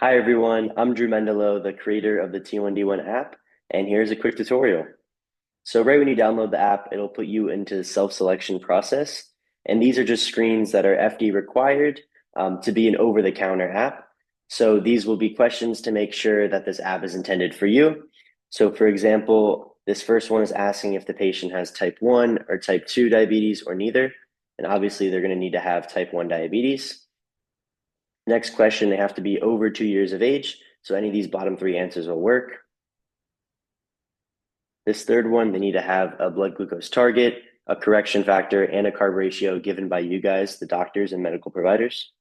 Hi everyone, I'm Drew Mendelo, the creator of the T1D1 app, and here's a quick tutorial. So right when you download the app, it'll put you into the self-selection process, and these are just screens that are FD required to be an over-the-counter app. So these will be questions to make sure that this app is intended for you. So for example, this first one is asking if the patient has type 1 or type 2 diabetes or neither, and obviously they're going to need to have type 1 diabetes. Next question, they have to be over 2 years of age. So any of these bottom three answers will work. This third one, they need to have a blood glucose target, a correction factor, and a carb ratio given by you guys, the doctors and medical providers.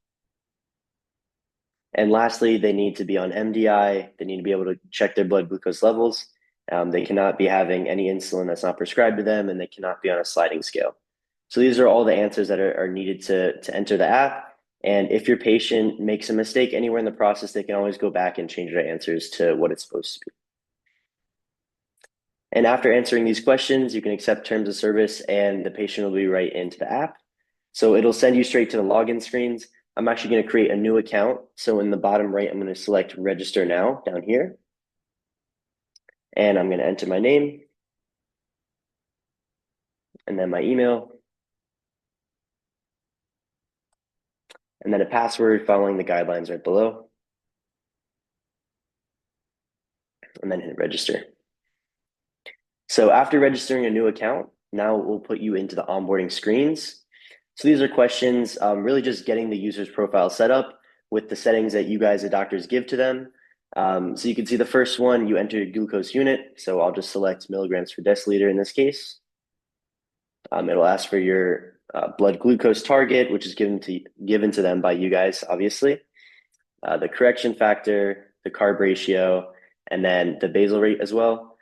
And lastly, they need to be on MDI. They need to be able to check their blood glucose levels. They cannot be having any insulin that's not prescribed to them, and they cannot be on a sliding scale. So these are all the answers that are needed to enter the app. And if your patient makes a mistake anywhere in the process, they can always go back and change their answers to what it's supposed to be. And after answering these questions, you can accept terms of service and the patient will be right into the app. So it'll send you straight to the login screens. I'm actually going to create a new account. So in the bottom right, I'm going to select register now down here. And I'm going to enter my name and then my email and then a password following the guidelines right below. And then hit register. So after registering a new account, now we'll put you into the onboarding screens. So these are questions, really just getting the user's profile set up with the settings that you guys, the doctors, give to them. So you can see the first one, you enter your glucose unit. So I'll just select milligrams per deciliter in this case. It'll ask for your blood glucose target, which is given to them by you guys, obviously. The correction factor, the carb ratio, and then the basal rate as well.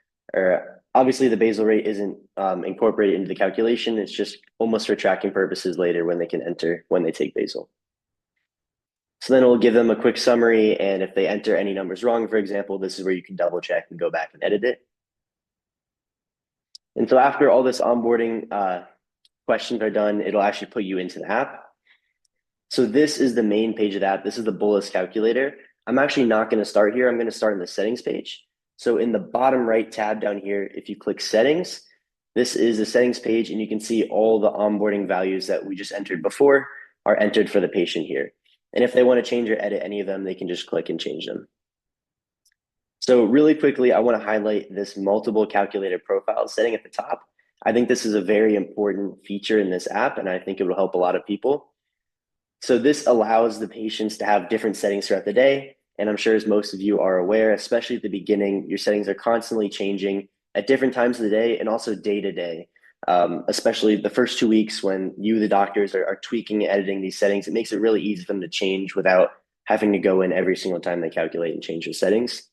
Obviously, the basal rate isn't incorporated into the calculation. It's just almost for tracking purposes later when they can enter when they take basal. So then it'll give them a quick summary, and if they enter any numbers wrong, for example, this is where you can double check and go back and edit it. And so after all this onboarding questions are done, it'll actually put you into the app. So this is the main page of the app. This is the bolus calculator. I'm actually not going to start here. I'm going to start in the settings page. So in the bottom right tab down here, if you click settings, this is the settings page, and you can see all the onboarding values that we just entered before are entered for the patient here. And if they want to change or edit any of them, they can just click and change them. So really quickly, I want to highlight this multiple calculator profile setting at the top. I think this is a very important feature in this app, and I think it will help a lot of people. So this allows the patients to have different settings throughout the day. And I'm sure as most of you are aware, especially at the beginning, your settings are constantly changing at different times of the day and also day to day. Especially the first 2 weeks when you, the doctors, are tweaking and editing these settings, it makes it really easy for them to change without having to go in every single time they calculate and change their settings.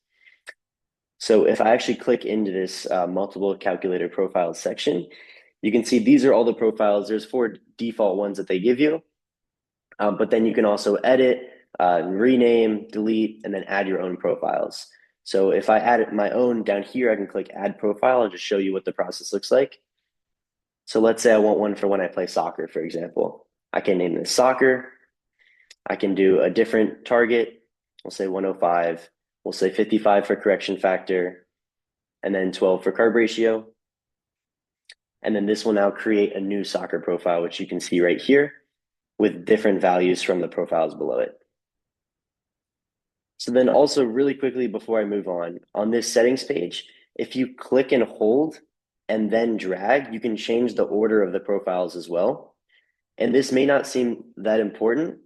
So if I actually click into this multiple calculator profiles section, you can see these are all the profiles. There's 4 default ones that they give you. But then you can also edit, rename, delete, and then add your own profiles. So if I add my own down here, I can click add profile and just show you what the process looks like. So let's say I want one for when I play soccer, for example. I can name this soccer. I can do a different target. We'll say 105. We'll say 55 for correction factor, and then 12 for carb ratio. And then this will now create a new soccer profile, which you can see right here with different values from the profiles below it. So then also really quickly before I move on this settings page, if you click and hold and then drag, you can change the order of the profiles as well. And this may not seem that important,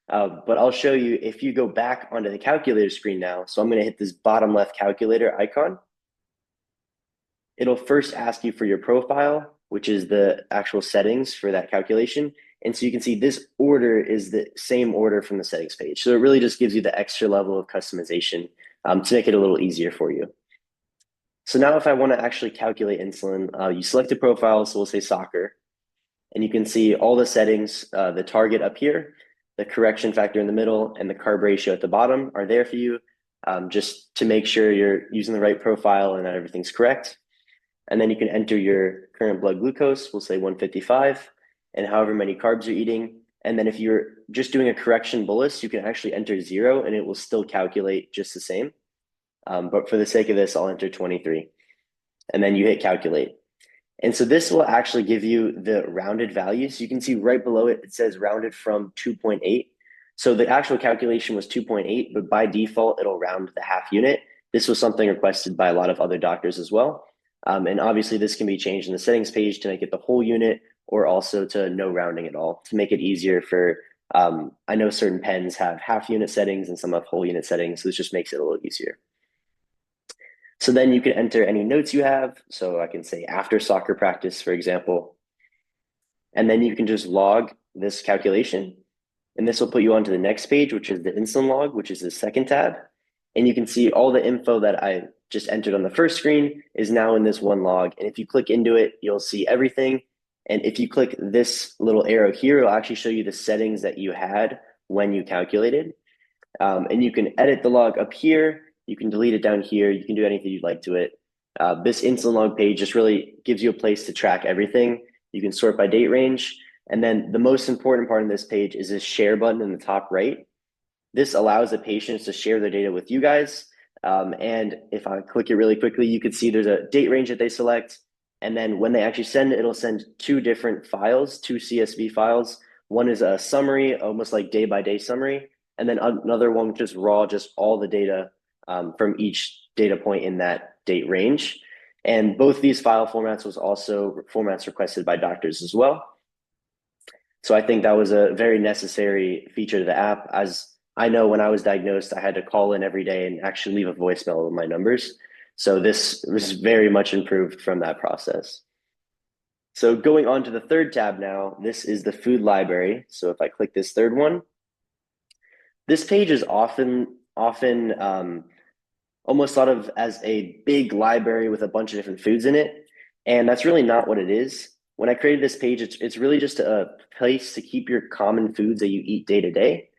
but I'll show you if you go back onto the calculator screen now. So I'm going to hit this bottom left calculator icon. It'll first ask you for your profile, which is the actual settings for that calculation. And so you can see this order is the same order from the settings page. So it really just gives you the extra level of customization to make it a little easier for you. So now if I want to actually calculate insulin, you select a profile, so we'll say soccer, and you can see all the settings, the target up here, the correction factor in the middle, and the carb ratio at the bottom are there for you just to make sure you're using the right profile and that everything's correct. And then you can enter your current blood glucose, we'll say 155, and however many carbs you're eating. And then if you're just doing a correction bolus, you can actually enter 0 and it will still calculate just the same. But for the sake of this, I'll enter 23. And then you hit calculate. And so this will actually give you the rounded values. You can see right below it, it says rounded from 2.8. So the actual calculation was 2.8, but by default, it'll round the half unit. This was something requested by a lot of other doctors as well. And obviously this can be changed in the settings page to make it the whole unit, or also to no rounding at all, to make it easier for, I know certain pens have half unit settings and some have whole unit settings. So this just makes it a little easier. So then you can enter any notes you have. So I can say after soccer practice, for example, and then you can just log this calculation. And this will put you onto the next page, which is the insulin log, which is the second tab. And you can see all the info that I just entered on the first screen is now in this one log. And if you click into it, you'll see everything. And if you click this little arrow here, it'll actually show you the settings that you had when you calculated. And you can edit the log up here. You can delete it down here. You can do anything you'd like to it. This insulin log page just really gives you a place to track everything. You can sort by date range. And then the most important part of this page is this share button in the top right. This allows the patients to share their data with you guys. And if I click it really quickly, you can see there's a date range that they select. And then when they actually send it, it'll send two different files, two CSV files. One is a summary, almost like day-by-day summary. And then another one, just raw, just all the data from each data point in that date range. And both these file formats was also formats requested by doctors as well. So I think that was a very necessary feature to the app. As I know, when I was diagnosed, I had to call in every day and actually leave a voicemail with my numbers. So this was very much improved from that process. So going on to the third tab now, this is the food library. So if I click this third one, this page is often almost thought of as a big library with a bunch of different foods in it. And that's really not what it is. When I created this page, it's really just a place to keep your common foods that you eat day to day.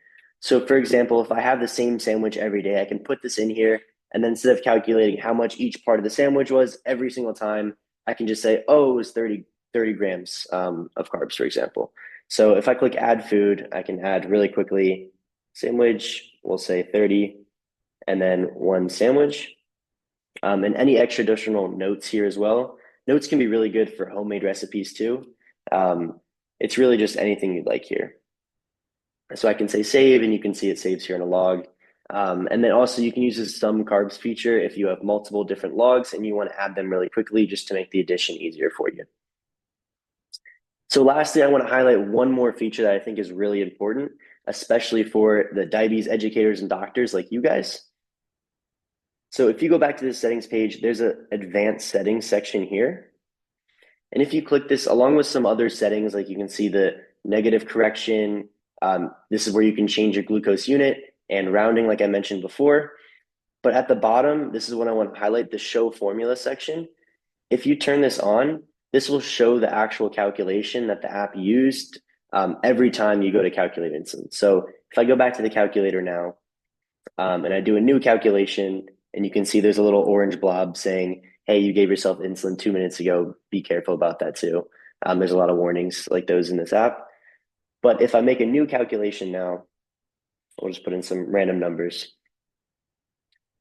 So for example, if I have the same sandwich every day, I can put this in here. And then instead of calculating how much each part of the sandwich was every single time, I can just say, oh, it was 30 grams of carbs, for example. So if I click add food, I can add really quickly sandwich, we'll say 30, and then one sandwich. And any extra additional notes here as well. Notes can be really good for homemade recipes too. It's really just anything you'd like here. So I can say save, and you can see it saves here in a log. And then also you can use this sum carbs feature if you have multiple different logs and you want to add them really quickly just to make the addition easier for you. So lastly, I want to highlight one more feature that I think is really important, especially for the diabetes educators and doctors like you guys. So if you go back to the settings page, there's an advanced settings section here. And if you click this along with some other settings, like you can see the negative correction, this is where you can change your glucose unit and rounding, like I mentioned before. But at the bottom, this is what I want to highlight, the show formula section. If you turn this on, this will show the actual calculation that the app used every time you go to calculate insulin. So if I go back to the calculator now, and I do a new calculation, and you can see there's a little orange blob saying, hey, you gave yourself insulin 2 minutes ago. Be careful about that too. There's a lot of warnings like those in this app. But if I make a new calculation now, I'll just put in some random numbers.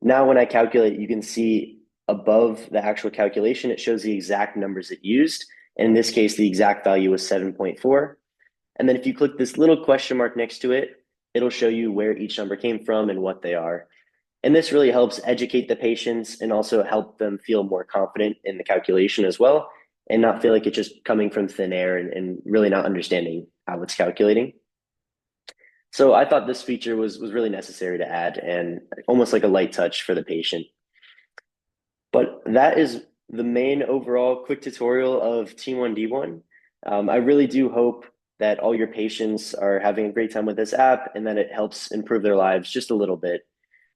Now when I calculate, you can see above the actual calculation, it shows the exact numbers it used. And in this case, the exact value was 7.4. And then if you click this little question mark next to it, it'll show you where each number came from and what they are. And this really helps educate the patients and also help them feel more confident in the calculation as well, and not feel like it's just coming from thin air and really not understanding how it's calculating. So I thought this feature was really necessary to add and almost like a light touch for the patient. But that is the main overall quick tutorial of T1D1. I really do hope that all your patients are having a great time with this app and that it helps improve their lives just a little bit.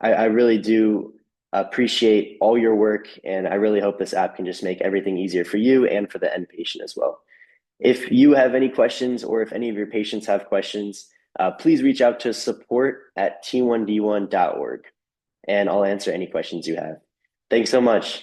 I really do appreciate all your work, and I really hope this app can just make everything easier for you and for the end patient as well. If you have any questions, or if any of your patients have questions, please reach out to support@t1d1.org, and I'll answer any questions you have. Thanks so much.